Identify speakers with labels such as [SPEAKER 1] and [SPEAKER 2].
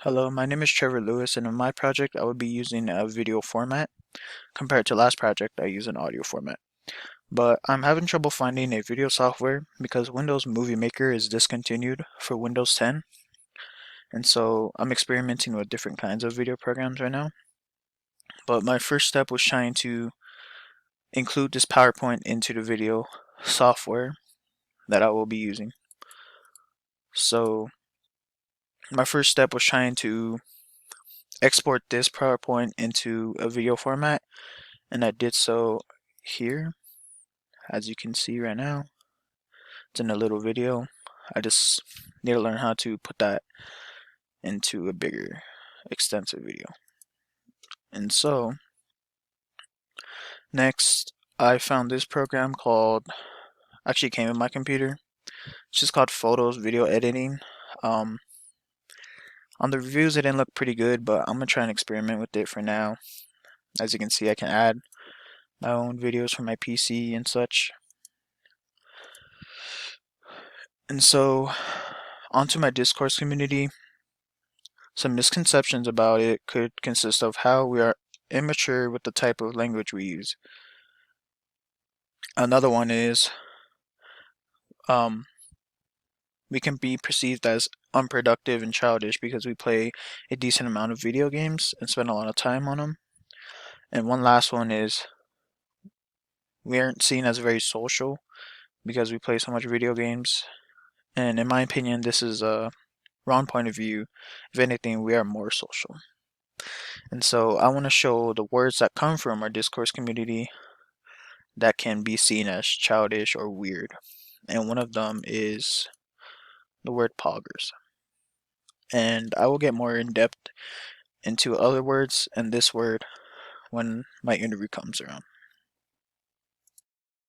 [SPEAKER 1] Hello, my name is Trevor Lewis, and in my project, I would be using a video format. Compared to last project, I use an audio format. But I'm having trouble finding a video software because Windows Movie Maker is discontinued for Windows 10. And so I'm experimenting with different kinds of video programs right now. But my first step was trying to include this PowerPoint into the video software that I will be using. So my first step was trying to export this PowerPoint into a video format, and I did so here, as you can see right now. It's in a little video. I just need to learn how to put that into a bigger, extensive video. And so, next, I found this program called, actually came in my computer. It's just called Photos Video Editing. Um, on the reviews, it didn't look pretty good, but I'm gonna try and experiment with it for now. As you can see, I can add my own videos from my PC and such. And so, onto my Discourse community. Some misconceptions about it could consist of how we are immature with the type of language we use. Another one is um, we can be perceived as unproductive and childish because we play a decent amount of video games and spend a lot of time on them. And one last one is we aren't seen as very social because we play so much video games. And in my opinion, this is a wrong point of view. If anything, we are more social. And so I want to show the words that come from our Discourse community that can be seen as childish or weird. And one of them is the word poggers. And I will get more in depth into other words and this word when my interview comes around.